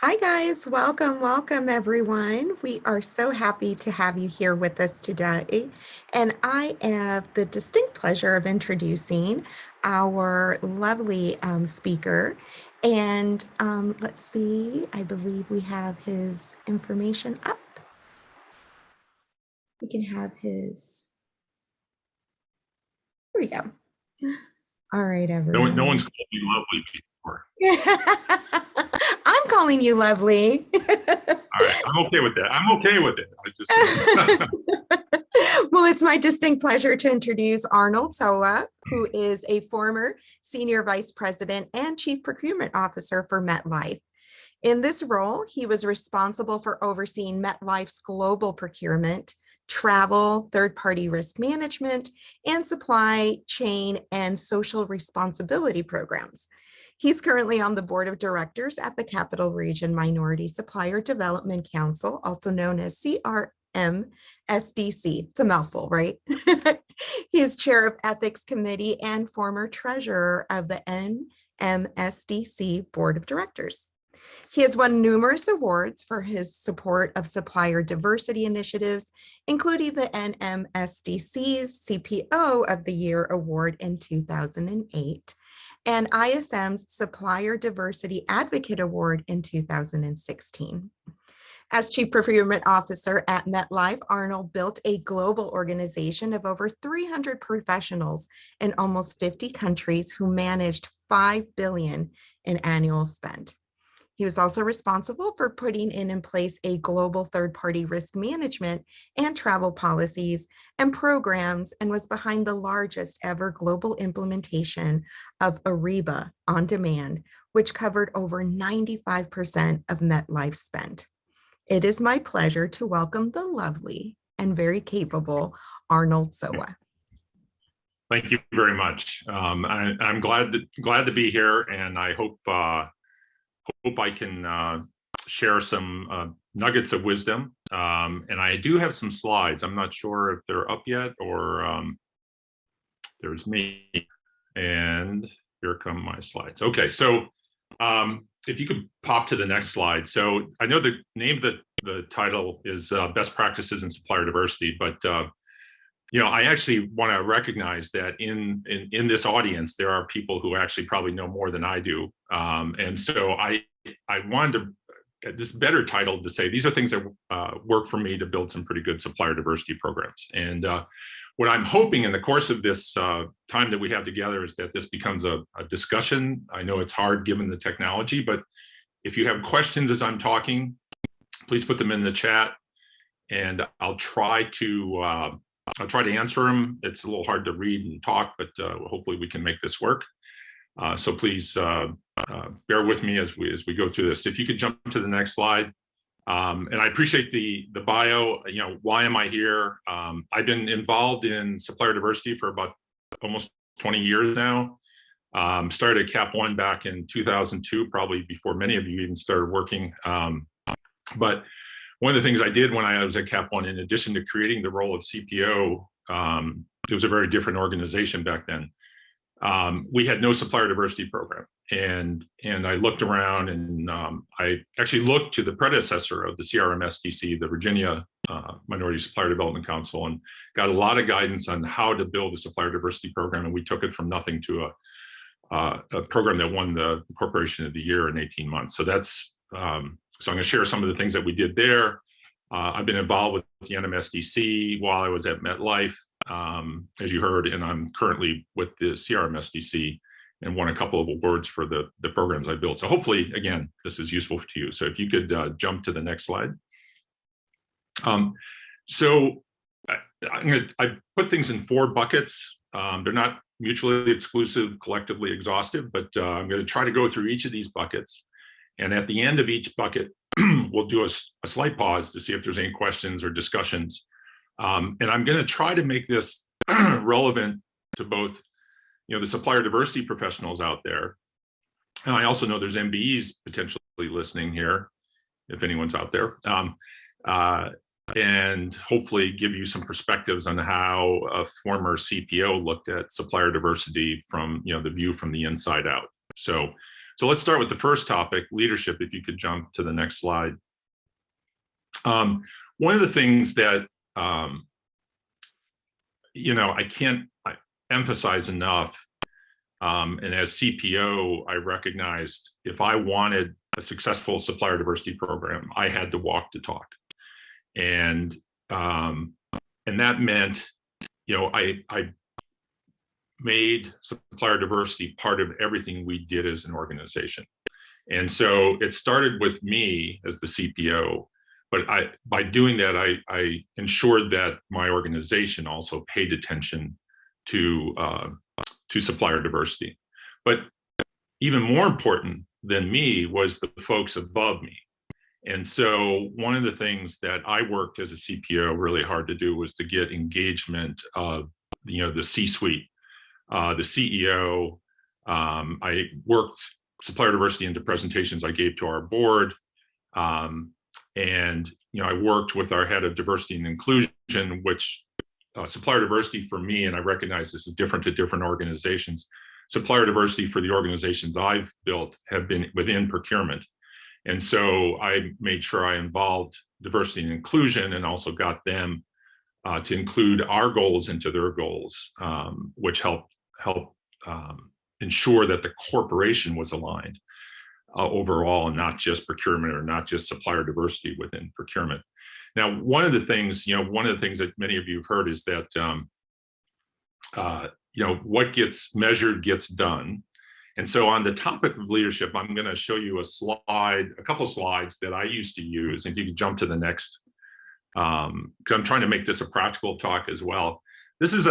Hi guys, welcome everyone. We are so happy to have you here with us today. And I have the distinct pleasure of introducing our lovely speaker. And let's see, I believe we have his information up. We can have his, here we go. All right, everyone. No one's called me lovely before. I'm calling you lovely. All right, I'm okay with that. I'm okay with it. Well, it's my distinct pleasure to introduce Arnold Sowa, who is a former Senior Vice President and Chief Procurement Officer for MetLife. In this role, he was responsible for overseeing MetLife's global procurement, travel, third-party risk management, and supply chain and social responsibility programs. He's currently on the board of directors at the Capital Region Minority Supplier Development Council, also known as CRMSDC. It's a mouthful, right? He is chair of Ethics Committee and former treasurer of the NMSDC Board of Directors. He has won numerous awards for his support of supplier diversity initiatives, including the NMSDC's CPO of the Year Award in 2008 and ISM's Supplier Diversity Advocate Award in 2016. As Chief Procurement Officer at MetLife, Arnold built a global organization of over 300 professionals in almost 50 countries who managed $5 billion in annual spend. He was also responsible for putting in place a global third-party risk management and travel policies and programs, and was behind the largest ever global implementation of Ariba on demand, which covered over 95% of MetLife's spend. It is my pleasure to welcome the lovely and very capable Arnold Sowa. Thank you very much. I'm glad to be here, and I hope I can share some nuggets of wisdom. And I do have some slides. I'm not sure if they're up yet or there's me. And here come my slides. Okay, so if you could pop to the next slide. So I know the name of the title is Best Practices in Supplier Diversity, but I actually want to recognize that in this audience, there are people who actually probably know more than I do. And so I wanted to, this better title to say, these are things that work for me to build some pretty good supplier diversity programs. And what I'm hoping in the course of this time that we have together is that this becomes a discussion. I know it's hard given the technology, but if you have questions as I'm talking, please put them in the chat and I'll try to answer them. It's a little hard to read and talk, but hopefully we can make this work. So please bear with me as we go through this. If you could jump to the next slide. And I appreciate the bio. Why am I here? I've been involved in supplier diversity for about almost 20 years now. Started at Cap One back in 2002, probably before many of you even started working. But one of the things I did when I was at Cap One, in addition to creating the role of CPO, it was a very different organization back then. We had no supplier diversity program. And I looked around and I actually looked to the predecessor of the CRMSDC, the Virginia Minority Supplier Development Council, and got a lot of guidance on how to build a supplier diversity program. And we took it from nothing to a program that won the Corporation of the Year in 18 months. So that's, so I'm going to share some of the things that we did there. I've been involved with the NMSDC while I was at MetLife, as you heard, and I'm currently with the CRMSDC and won a couple of awards for the programs I built. So hopefully, again, this is useful to you. So if you could jump to the next slide. So I put things in 4 buckets. They're not mutually exclusive, collectively exhaustive, but I'm going to try to go through each of these buckets. And at the end of each bucket, we'll do a slight pause to see if there's any questions or discussions. And I'm going to try to make this relevant to both, the supplier diversity professionals out there. And I also know there's MBEs potentially listening here, if anyone's out there. And hopefully give you some perspectives on how a former CPO looked at supplier diversity from, the view from the inside out. So So let's start with the first topic, leadership, if you could jump to the next slide. One of the things that, I can't emphasize enough, and as CPO, I recognized if I wanted a successful supplier diversity program, I had to walk the talk. And that meant, I made supplier diversity part of everything we did as an organization. And so it started with me as the CPO, but by doing that, I ensured that my organization also paid attention to supplier diversity. But even more important than me was the folks above me. And so one of the things that I worked as a CPO really hard to do was to get engagement of the C-suite, the CEO. I worked supplier diversity into presentations I gave to our board. And I worked with our head of diversity and inclusion, which supplier diversity for me, and I recognize this is different to different organizations, supplier diversity for the organizations I've built have been within procurement. And so I made sure I involved diversity and inclusion and also got them to include our goals into their goals, which helped ensure that the corporation was aligned overall, and not just procurement or not just supplier diversity within procurement. Now, one of the things that many of you have heard is that what gets measured gets done. And so on the topic of leadership, I'm going to show you a couple slides that I used to use. And if you can jump to the next, because I'm trying to make this a practical talk as well. This is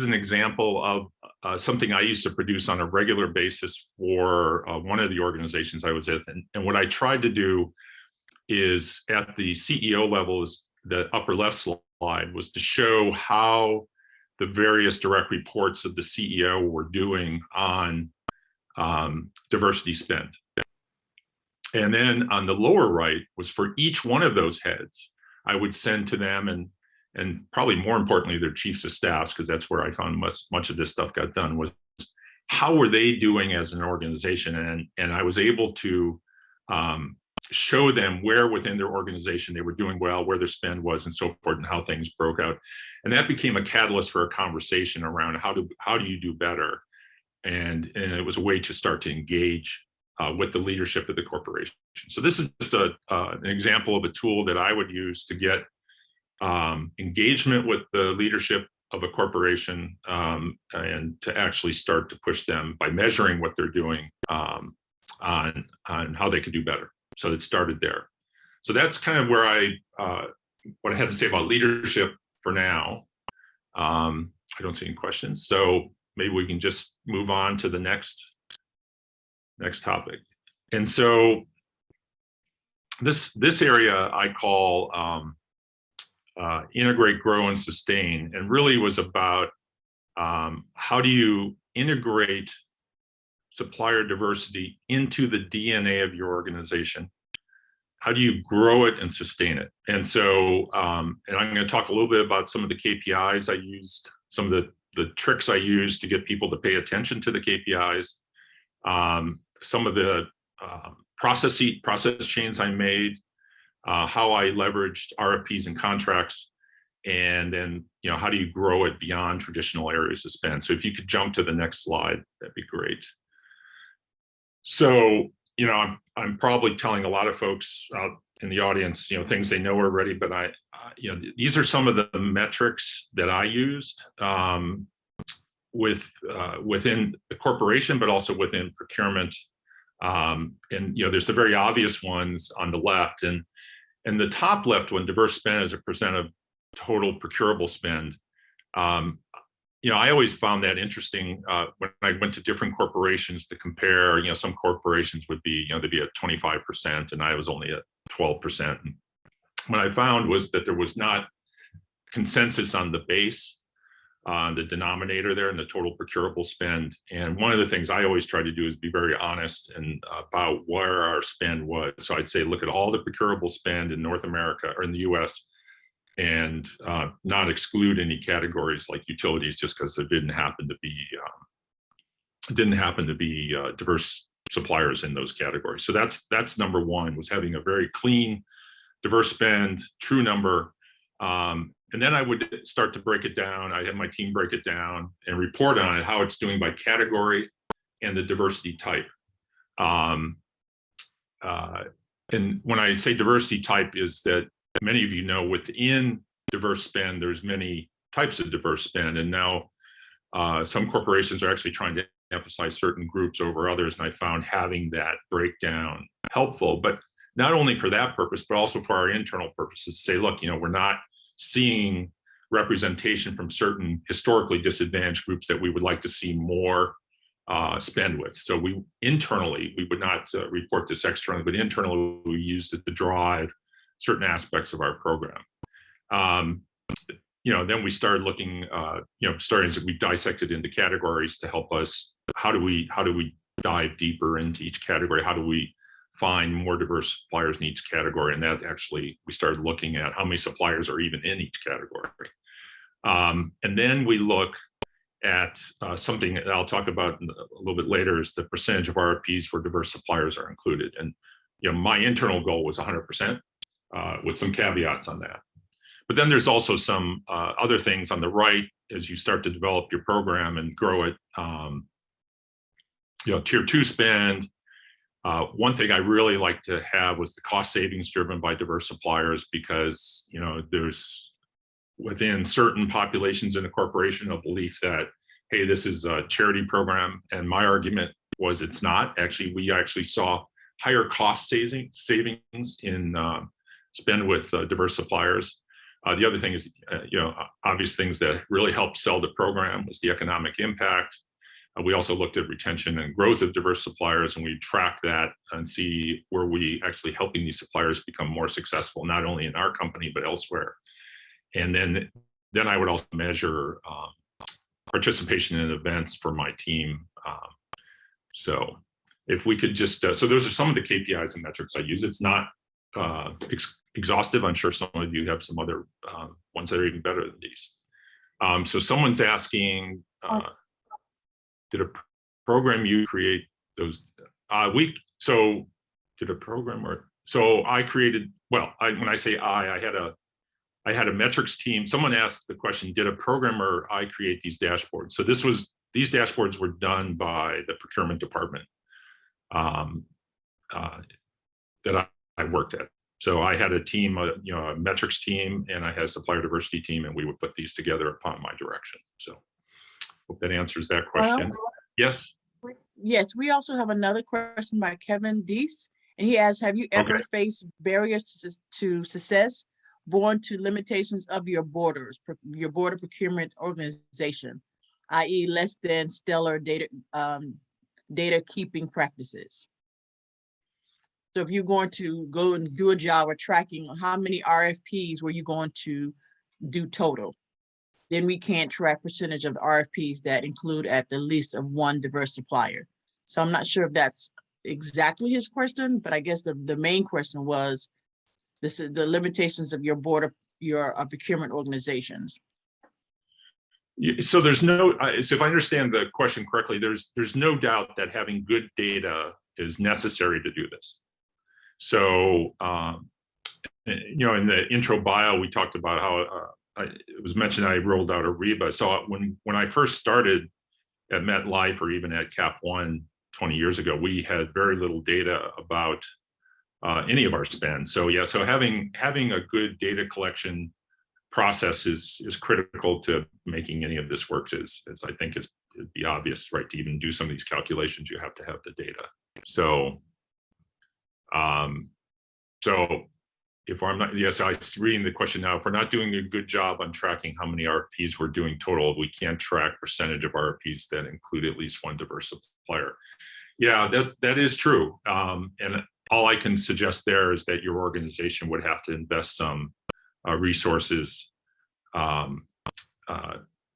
an example of something I used to produce on a regular basis for one of the organizations I was at. And what I tried to do is at the CEO level, is the upper left slide, was to show how the various direct reports of the CEO were doing on diversity spend. And then on the lower right was for each one of those heads, I would send to them, and probably more importantly, their chiefs of staffs, because that's where I found much of this stuff got done, was how were they doing as an organization? And I was able to show them where within their organization they were doing well, where their spend was, and so forth, and how things broke out. And that became a catalyst for a conversation around how do you do better? And it was a way to start to engage with the leadership of the corporation. So this is just an example of a tool that I would use to get engagement with the leadership of a corporation, and to actually start to push them by measuring what they're doing on how they could do better. So it started there. So that's kind of where what I had to say about leadership for now. I don't see any questions, so maybe we can just move on to the next topic. And so this area I call integrate, grow, and sustain, and really was about how do you integrate supplier diversity into the DNA of your organization? How do you grow it and sustain it? And so, and I'm going to talk a little bit about some of the KPIs I used, some of the tricks I used to get people to pay attention to the KPIs, some of the process chains I made, how I leveraged RFPs and contracts, and then how do you grow it beyond traditional areas of spend? So if you could jump to the next slide, that'd be great. So I'm probably telling a lot of folks out in the audience things they know already, but these are some of the metrics that I used within the corporation, but also within procurement. And there's the very obvious ones on the left, and the top left one, diverse spend as a percent of total procurable spend. I always found that interesting when I went to different corporations to compare. Some corporations would be, they'd be at 25%, and I was only at 12%. And what I found was that there was not consensus on the base, the denominator there, and the total procurable spend. And one of the things I always try to do is be very honest and about where our spend was. So I'd say, look at all the procurable spend in North America or in the US, and not exclude any categories like utilities just because there didn't happen to be diverse suppliers in those categories. So that's number one, was having a very clean, diverse spend, true number. And then I would start to break it down. I have my team break it down and report on it, how it's doing by category and the diversity type. And when I say diversity type, is that many of you know within diverse spend, there's many types of diverse spend. And now some corporations are actually trying to emphasize certain groups over others. And I found having that breakdown helpful, but not only for that purpose, but also for our internal purposes, to say, look, we're not seeing representation from certain historically disadvantaged groups that we would like to see more spend with. So we would not report this externally, but internally we used it to drive certain aspects of our program. Then we started looking, we dissected into categories to help us. How do we dive deeper into each category? How do we find more diverse suppliers in each category? And that actually, we started looking at how many suppliers are even in each category. And then we look at something that I'll talk about a little bit later, is the percentage of RFPs where diverse suppliers are included. And my internal goal was 100%, with some caveats on that. But then there's also some other things on the right as you start to develop your program and grow it. Tier 2 spend. One thing I really like to have was the cost savings driven by diverse suppliers, because there's within certain populations in a corporation a belief that, hey, this is a charity program, and my argument was it's not. Actually, we actually saw higher cost savings in spend with diverse suppliers. The other thing is, obvious things that really helped sell the program was the economic impact. We also looked at retention and growth of diverse suppliers, and we track that and see where we actually helping these suppliers become more successful, not only in our company, but elsewhere. And then I would also measure participation in events for my team. So if we could just, so those are some of the KPIs and metrics I use. It's not exhaustive. I'm sure some of you have some other ones that are even better than these. So someone's asking, did a program you create those? So did a program so I created, when I say I had a metrics team. Someone asked the question, did a programmer I create these dashboards? So these dashboards were done by the procurement department that I worked at. So I had a team, a metrics team, and I had a supplier diversity team, and we would put these together upon my direction. So hope that answers that question. Yes? Yes, we also have another question by Kevin Deese, and he asks, have you ever faced barriers to success born to limitations of your border procurement organization, i.e. less than stellar data keeping practices? So if you're going to go and do a job of tracking how many RFPs were you going to do total, then we can't track percentage of the RFPs that include at the least of one diverse supplier. So I'm not sure if that's exactly his question, but I guess the main question was the limitations of your procurement organizations. So there's no, so if I understand the question correctly, there's no doubt that having good data is necessary to do this. So, in the intro bio, we talked about how it was mentioned I rolled out Ariba. So when I first started at MetLife, or even at Cap One 20 years ago, we had very little data about any of our spend. So yeah, so having a good data collection process is critical to making any of this work. As I think it'd be obvious, right? To even do some of these calculations, you have to have the data. So, if I'm not, yes, I'm reading the question now. If we're not doing a good job on tracking how many RFPs we're doing total, we can't track percentage of RFPs that include at least one diverse supplier. Yeah, that is true. And all I can suggest there is that your organization would have to invest some resources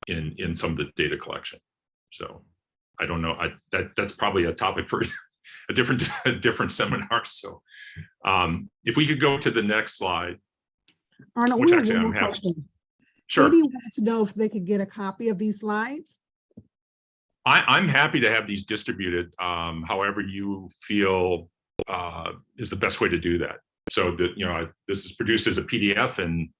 in some of the data collection. So I don't know. That's probably a topic for a different seminar. So if we could go to the next slide. Arnold, we have one more question. Sure. Katie wants to know if they could get a copy of these slides. I'm happy to have these distributed however you feel is the best way to do that. So that, you know, this is produced as a PDF, and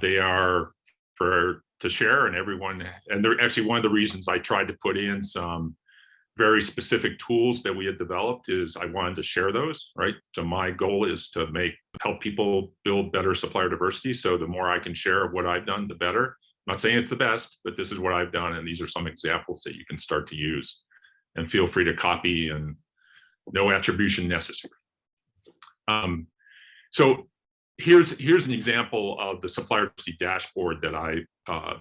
they are to share, and everyone, and they're actually one of the reasons I tried to put in some very specific tools that we had developed is I wanted to share those, right? So my goal is to help people build better supplier diversity. So the more I can share of what I've done, the better. I'm not saying it's the best, but this is what I've done, and these are some examples that you can start to use. And feel free to copy, and no attribution necessary. So here's an example of the Supplier Diversity Dashboard that I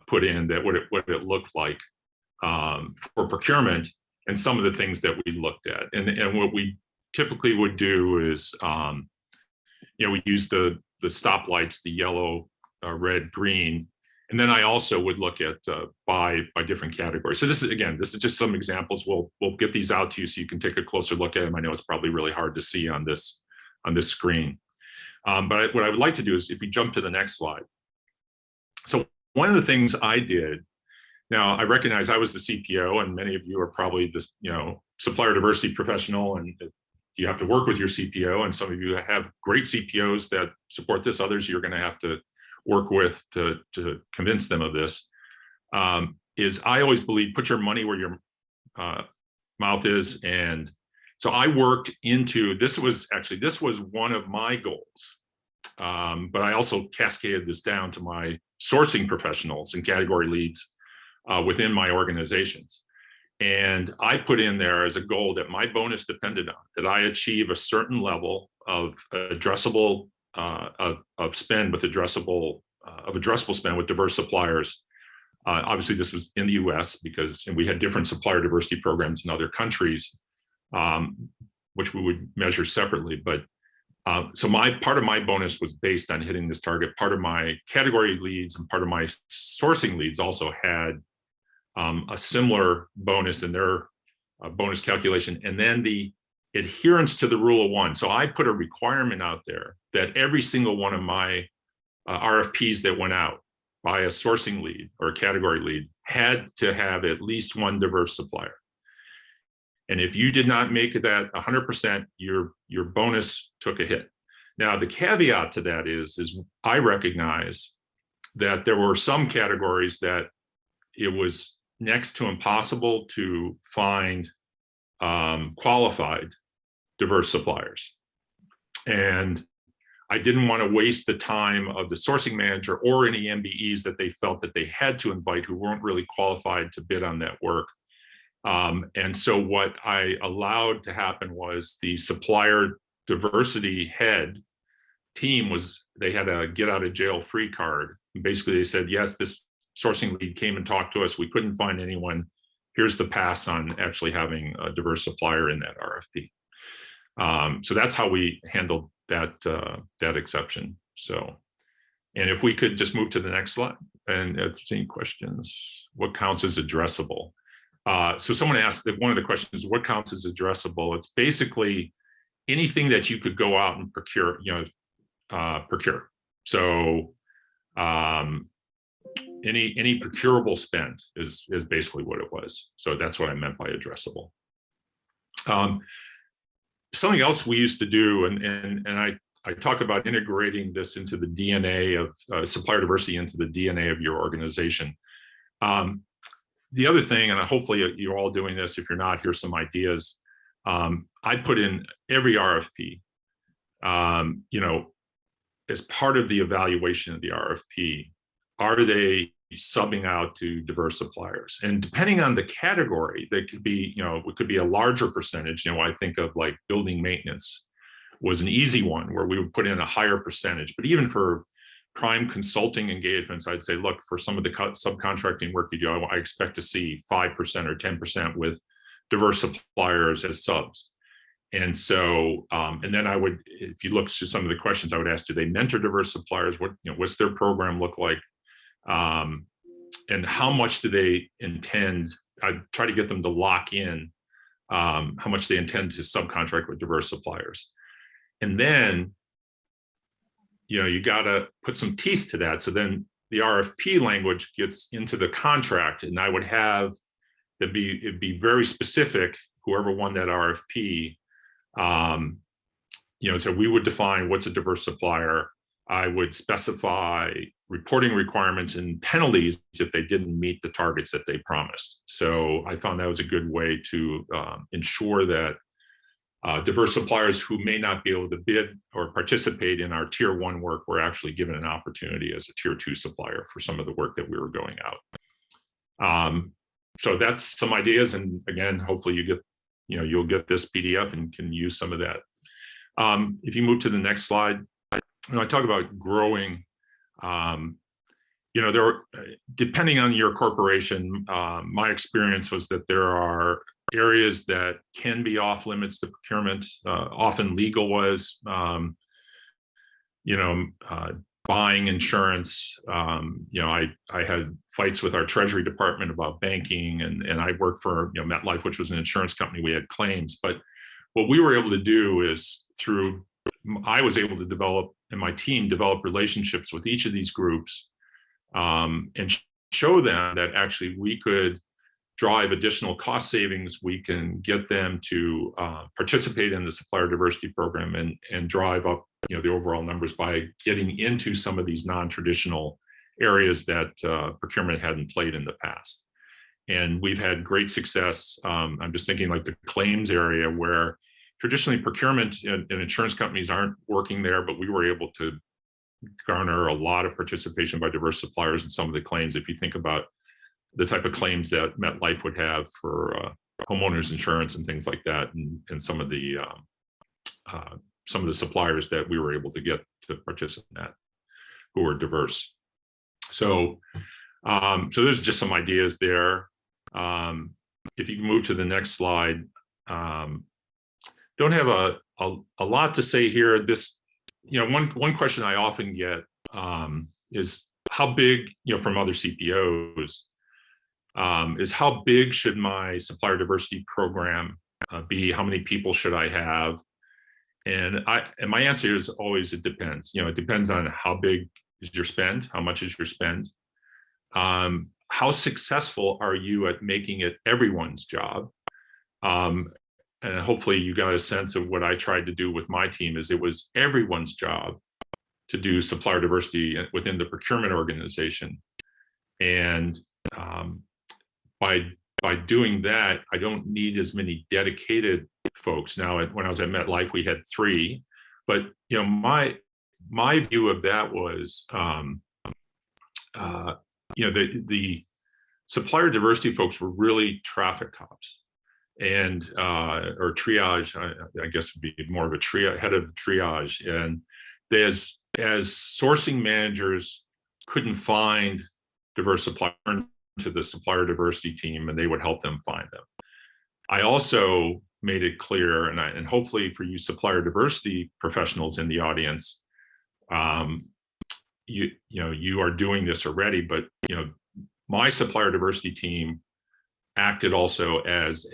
put in, that what it looked like for procurement, and some of the things that we looked at. And what we typically would do is, you know, we use the stoplights, the yellow, red, green. And then I also would look at by different categories. So this is just some examples. We'll get these out to you so you can take a closer look at them. I know it's probably really hard to see on this screen. But what I would like to do is, if we jump to the next slide. So one of the things I did, now I recognize I was the CPO, and many of you are probably this, you know, supplier diversity professional, and you have to work with your CPO, and some of you have great CPOs that support this. Others you're going to have to work with to convince them of this. Is I always believe put your money where your mouth is, and so I worked into this was one of my goals, but I also cascaded this down to my sourcing professionals and category leads within my organizations. And I put in there as a goal that my bonus depended on, that I achieve a certain level of addressable of spend with addressable spend with diverse suppliers. Obviously, this was in the U.S. because we had different supplier diversity programs in other countries, which we would measure separately. But so part of my bonus was based on hitting this target. Part of my category leads and part of my sourcing leads also had a similar bonus in their bonus calculation, and then the adherence to the rule of one. So I put a requirement out there that every single one of my RFPs that went out by a sourcing lead or a category lead had to have at least one diverse supplier. And if you did not make that 100%, your bonus took a hit. Now, the caveat to that is I recognize that there were some categories that it was next to impossible to find qualified diverse suppliers. And I didn't want to waste the time of the sourcing manager or any MBEs that they felt that they had to invite who weren't really qualified to bid on that work. And so what I allowed to happen was the supplier diversity head team they had a get out of jail free card. Basically, they said, yes, this sourcing lead came and talked to us. We couldn't find anyone. Here's the pass on actually having a diverse supplier in that RFP. So that's how we handled that exception. So, and if we could just move to the next slide, and if there's any questions, what counts as addressable? So someone asked that one of the questions, what counts as addressable? It's basically anything that you could go out and procure, procure. So any procurable spend is basically what it was. So that's what I meant by addressable. Something else we used to do, and I talk about integrating this into the DNA of supplier diversity into the DNA of your organization. The other thing, and hopefully you're all doing this, if you're not, here's some ideas. I put in every RFP, as part of the evaluation of the RFP, are they subbing out to diverse suppliers? And depending on the category, they could be, it could be a larger percentage. I think of like building maintenance was an easy one where we would put in a higher percentage. But even for prime consulting engagements, I'd say, look, for some of the subcontracting work you do, I expect to see 5% or 10% with diverse suppliers as subs. And so, and then I would, if you look to some of the questions, I would ask, do they mentor diverse suppliers? What's their program look like? And how much do they intend? I try to get them to lock in how much they intend to subcontract with diverse suppliers. And then, you got to put some teeth to that. So then the RFP language gets into the contract, and I would have it'd be very specific, whoever won that RFP. So we would define what's a diverse supplier. I would specify reporting requirements and penalties if they didn't meet the targets that they promised. So I found that was a good way to ensure that diverse suppliers who may not be able to bid or participate in our tier 1 work were actually given an opportunity as a tier 2 supplier for some of the work that we were going out. So that's some ideas, and again, hopefully you'll get this PDF and can use some of that. If you move to the next slide, I talk about growing. Depending on your corporation, my experience was that there are areas that can be off limits to procurement. Often legal was, buying insurance. I had fights with our Treasury Department about banking, and I worked for MetLife, which was an insurance company. We had claims, but what we were able to do is I was able to develop, and my team developed relationships with each of these groups, and show them that actually we could drive additional cost savings. We can get them to participate in the supplier diversity program and drive up the overall numbers by getting into some of these non-traditional areas that procurement hadn't played in the past. And we've had great success. I'm just thinking like the claims area, where traditionally procurement and insurance companies aren't working there, but we were able to garner a lot of participation by diverse suppliers in some of the claims. If you think about the type of claims that MetLife would have for homeowners insurance and things like that, and some of the suppliers that we were able to get to participate in that who were diverse. So there's just some ideas there. If you can move to the next slide. Don't have a lot to say here. This, one question I often get is how big, from other CPOs, is how big should my supplier diversity program be? How many people should I have? And my answer is always, it depends. It depends on how big is your spend, how much is your spend, how successful are you at making it everyone's job. And hopefully you got a sense of what I tried to do with my team. Is it was everyone's job to do supplier diversity within the procurement organization. And by doing that, I don't need as many dedicated folks. Now, when I was at MetLife, we had 3, but my view of that was, the supplier diversity folks were really traffic cops. And or triage, I guess would be more of a head of triage. And as sourcing managers couldn't find diverse suppliers to the supplier diversity team, and they would help them find them. I also made it clear, and hopefully for you supplier diversity professionals in the audience, you are doing this already, but my supplier diversity team acted also as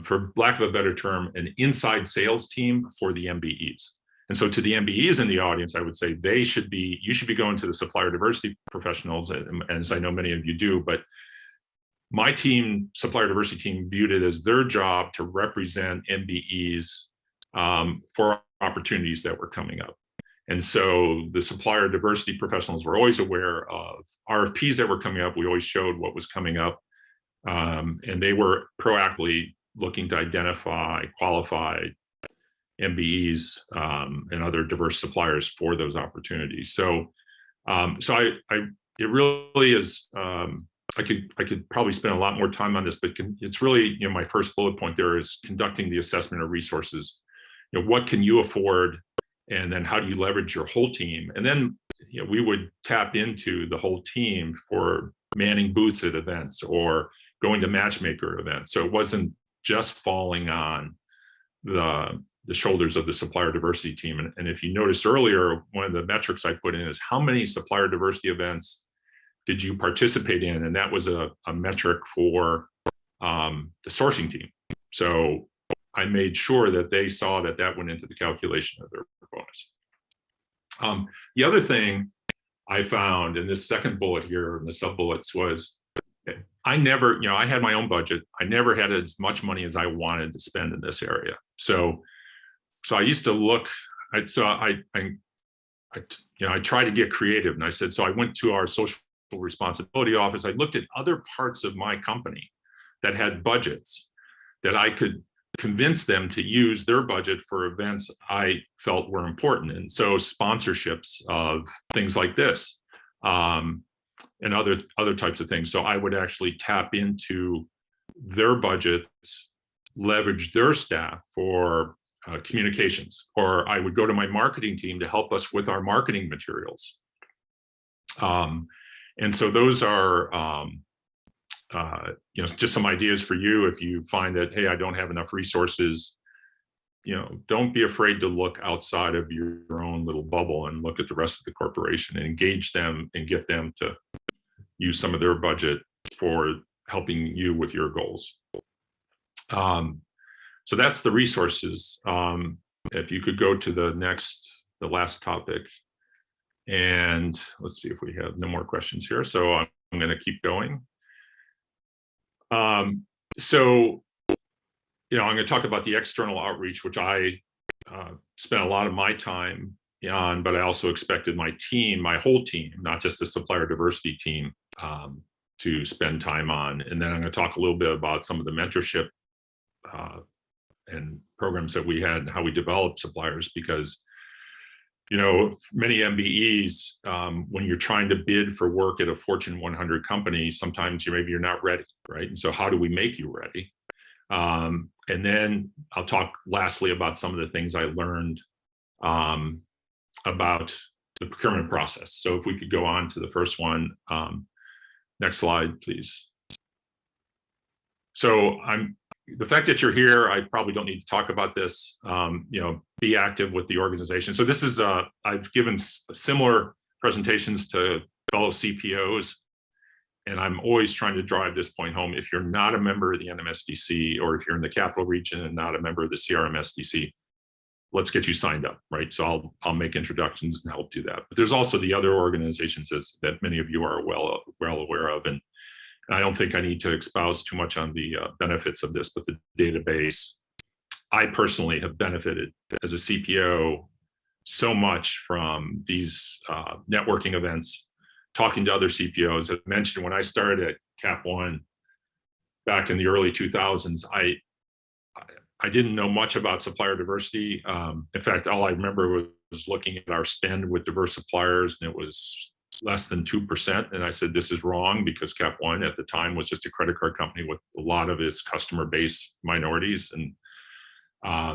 for lack of a better term, an inside sales team for the MBEs. And so to the MBEs in the audience, I would say you should be going to the supplier diversity professionals, and as I know many of you do, but my team, supplier diversity team, viewed it as their job to represent MBEs for opportunities that were coming up. And so the supplier diversity professionals were always aware of RFPs that were coming up. We always showed what was coming up. And they were proactively looking to identify qualified MBEs and other diverse suppliers for those opportunities. So, it really is. I could probably spend a lot more time on this, but it's really, my first bullet point there is conducting the assessment of resources. What can you afford? And then how do you leverage your whole team? And then we would tap into the whole team for manning booths at events or going to Matchmaker events. So it wasn't just falling on the shoulders of the supplier diversity team. And if you noticed earlier, one of the metrics I put in is how many supplier diversity events did you participate in? And that was a metric for the sourcing team. So I made sure that they saw that went into the calculation of their bonus. The other thing I found in this second bullet here in the sub bullets was I never, I had my own budget. I never had as much money as I wanted to spend in this area. So I used to look, I tried to get creative, and I said, so I went to our social responsibility office. I looked at other parts of my company that had budgets that I could convince them to use their budget for events I felt were important. And so sponsorships of things like this, and other types of things. So I would actually tap into their budgets, leverage their staff for communications, or I would go to my marketing team to help us with our marketing materials. And so those are, just some ideas for you. If you find that, hey, I don't have enough resources, don't be afraid to look outside of your own little bubble and look at the rest of the corporation and engage them and get them to use some of their budget for helping you with your goals. So that's the resources. If you could go to the last topic, and let's see if we have no more questions here. So I'm going to keep going. So I'm going to talk about the external outreach, which I spent a lot of my time on, but I also expected my team, my whole team, not just the supplier diversity team, to spend time on. And then I'm going to talk a little bit about some of the mentorship and programs that we had and how we developed suppliers, because many MBEs, when you're trying to bid for work at a Fortune 100 company, sometimes maybe you're not ready, right? And so how do we make you ready? And then I'll talk lastly about some of the things I learned about the procurement process. So if we could go on to the first one, next slide, please. So the fact that you're here, I probably don't need to talk about this. Be active with the organization. So this is I've given similar presentations to fellow CPOs, and I'm always trying to drive this point home. If you're not a member of the NMSDC, or if you're in the capital region and not a member of the CRMSDC, let's get you signed up, right? So I'll make introductions and help do that. But there's also the other organizations that many of you are well aware of, and I don't think I need to espouse too much on the benefits of this, but the database, I personally have benefited as a CPO so much from these networking events, talking to other CPOs. As I mentioned, when I started at Cap One back in the early 2000s, I didn't know much about supplier diversity. In fact, all I remember was looking at our spend with diverse suppliers, and it was less than 2%. And I said, this is wrong, because Cap One at the time was just a credit card company with a lot of its customer base minorities. And I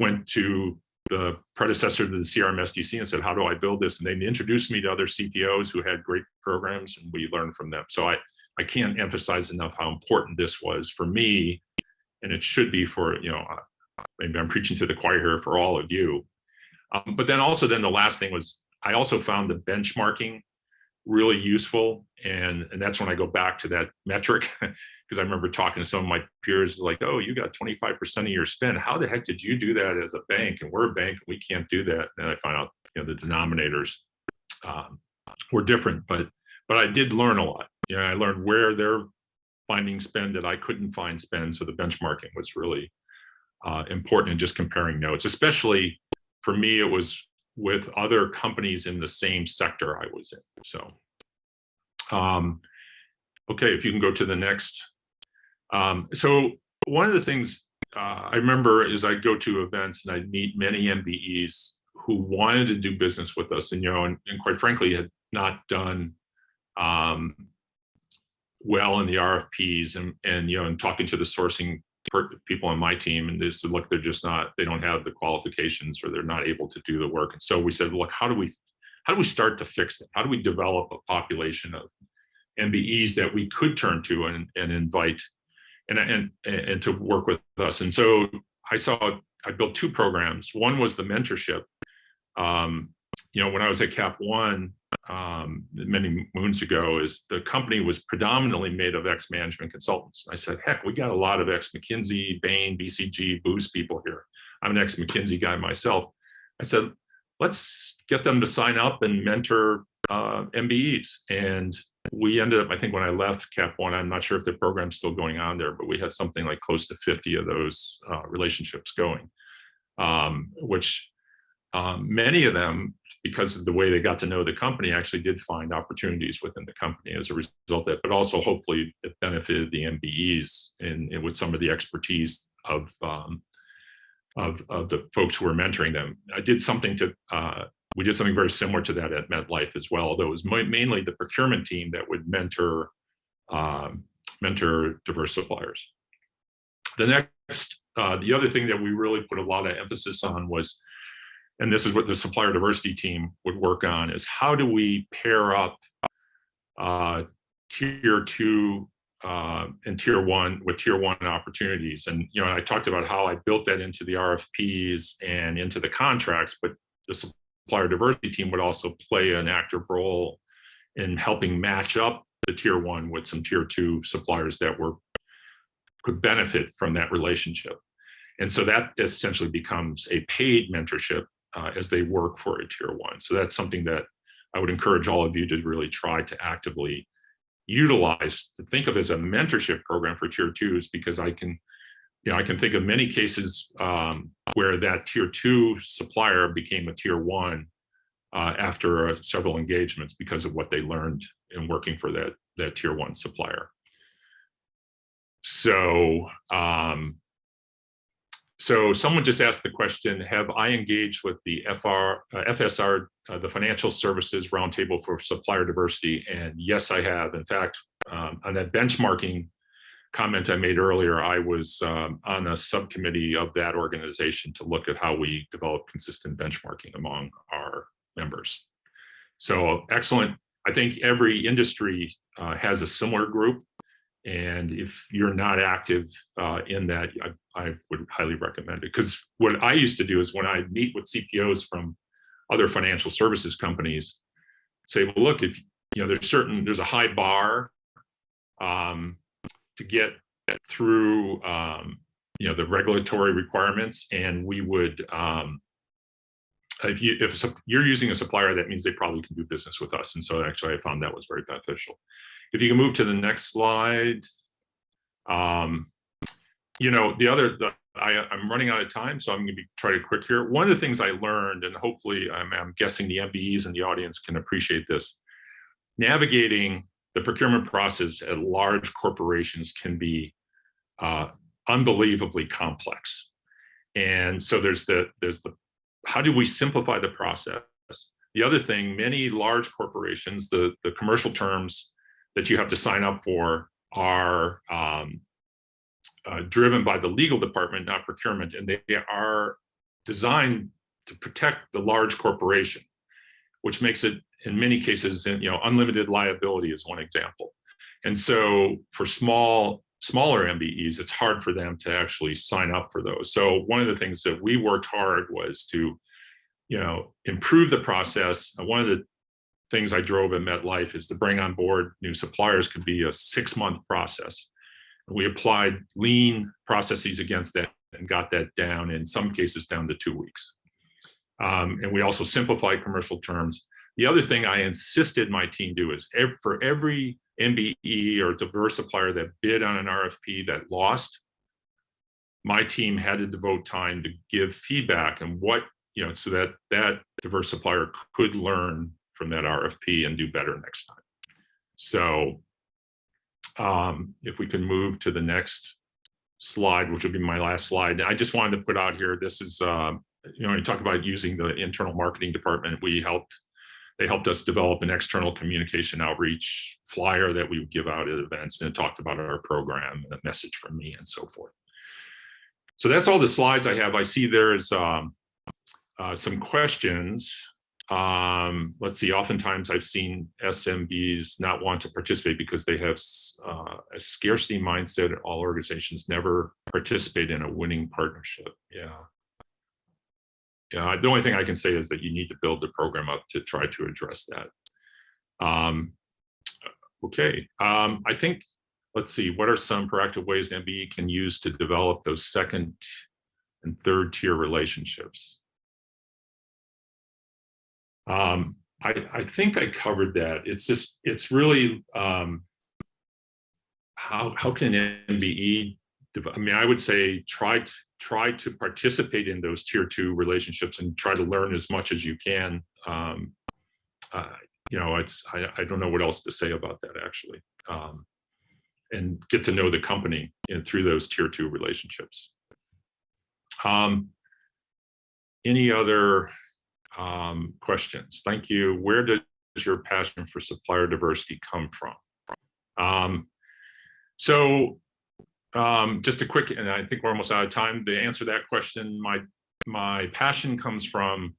went to the predecessor to the CRMSDC and said, how do I build this? And they introduced me to other CPOs who had great programs, and we learned from them. So I can't emphasize enough how important this was for me, and it should be for, maybe I'm preaching to the choir here, for all of you. But then the last thing was, I also found the benchmarking really useful. And that's when I go back to that metric, because I remember talking to some of my peers like, oh, you got 25% of your spend. How the heck did you do that as a bank? And we're a bank, we can't do that. And I found out, the denominators were different, but I did learn a lot. I learned where they're finding spend that I couldn't find spend. So the benchmarking was really important in just comparing notes, especially for me, it was with other companies in the same sector I was in. So, okay, if you can go to the next. So one of the things I remember is I'd go to events and I'd meet many MBEs who wanted to do business with us, and quite frankly had not done well in the RFPs, and talking to the sourcing people on my team, and they said, look, they don't have the qualifications, or they're not able to do the work. And so we said, look, how do we start to fix it? How do we develop a population of MBEs that we could turn to and invite and to work with us? And so I built two programs. One was the mentorship. When I was at Cap One many moons ago, is the company was predominantly made of ex-management consultants. I said, heck, we got a lot of ex-McKinsey, Bain, BCG, Booz people here. I'm an ex-McKinsey guy myself. I said, let's get them to sign up and mentor MBEs. And we ended up, I think when I left Cap One, I'm not sure if the program's still going on there, but we had something like close to 50 of those relationships going, which many of them, because of the way they got to know the company, actually did find opportunities within the company as a result of that, but also hopefully it benefited the MBEs and with some of the expertise of the folks who were mentoring them. We did something very similar to that at MetLife as well, although it was mainly the procurement team that would mentor diverse suppliers. The other thing that we really put a lot of emphasis on was, and this is what the supplier diversity team would work on, is how do we pair up tier 2 and tier 1 with tier 1 opportunities. And I talked about how I built that into the RFPs and into the contracts, but the supplier diversity team would also play an active role in helping match up the tier 1 with some tier 2 suppliers that could benefit from that relationship. And so that essentially becomes a paid mentorship as they work for a tier 1. So that's something that I would encourage all of you to really try to actively utilize, to think of as a mentorship program for tier 2s, because I can think of many cases where that tier 2 supplier became a tier 1 after several engagements because of what they learned in working for that tier 1 supplier. So someone just asked the question, have I engaged with the FSR, the Financial Services Roundtable for Supplier Diversity? And yes, I have. In fact, on that benchmarking comment I made earlier, I was on a subcommittee of that organization to look at how we develop consistent benchmarking among our members. So excellent. I think every industry has a similar group. And if you're not active in that, I would highly recommend it. Because what I used to do is when I meet with CPOs from other financial services companies, say, well, look, if there's a high bar to get through the regulatory requirements, and we would if you're using a supplier, that means they probably can do business with us. And so actually I found that was very beneficial. If you can move to the next slide. I'm running out of time, so I'm going to try to quick here. One of the things I learned, and hopefully I'm guessing the MBEs in the audience can appreciate this, navigating the procurement process at large corporations can be unbelievably complex. And so there's the how do we simplify the process? The other thing, many large corporations, the commercial terms that you have to sign up for are driven by the legal department, not procurement, and they are designed to protect the large corporation, which makes it, in many cases, unlimited liability is one example. And so for smaller MBEs, it's hard for them to actually sign up for those. So one of the things that we worked hard was to, improve the process. One of the things I drove at MetLife is to bring on board new suppliers could be a 6-month process. We applied lean processes against that and got that down, in some cases, down to 2 weeks. And we also simplified commercial terms. The other thing I insisted my team do is for every MBE or diverse supplier that bid on an RFP that lost, my team had to devote time to give feedback and so that diverse supplier could learn from that RFP and do better next time. So if we can move to the next slide, which will be my last slide. I just wanted to put out here, this is, when you talk about using the internal marketing department, they helped us develop an external communication outreach flyer that we would give out at events, and it talked about our program and a message from me and so forth. So that's all the slides I have. I see there's some questions. Let's see, oftentimes I've seen SMBs not want to participate because they have a scarcity mindset. All organizations never participate in a winning partnership. Yeah. The only thing I can say is that you need to build the program up to try to address that. Okay, I think, let's see, what are some proactive ways the MBE can use to develop those second and third tier relationships? I think I covered that. It's really how can an MBE, I mean, I would say try to participate in those tier 2 relationships and try to learn as much as you can. You know, I don't know what else to say about that, actually. And get to know the company through those tier 2 relationships. Any other questions? Thank you. Where does your passion for supplier diversity come from? Just a quick, and I think we're almost out of time to answer that question. My passion comes from,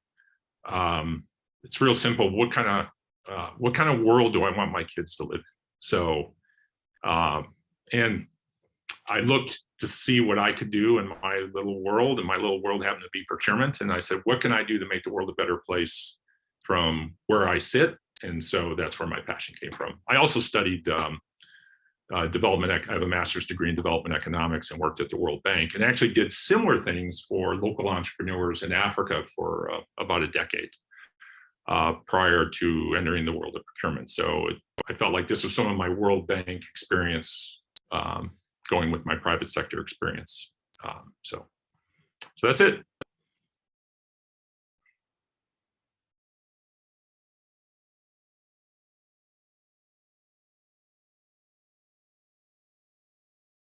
it's real simple. What kind of world do I want my kids to live in? So, and I looked to see what I could do in my little world, and my little world happened to be procurement. And I said, what can I do to make the world a better place from where I sit? And so that's where my passion came from. I also studied development. I have a master's degree in development economics and worked at the World Bank, and actually did similar things for local entrepreneurs in Africa for about a decade prior to entering the world of procurement. So I felt like this was some of my World Bank experience going with my private sector experience. So that's it.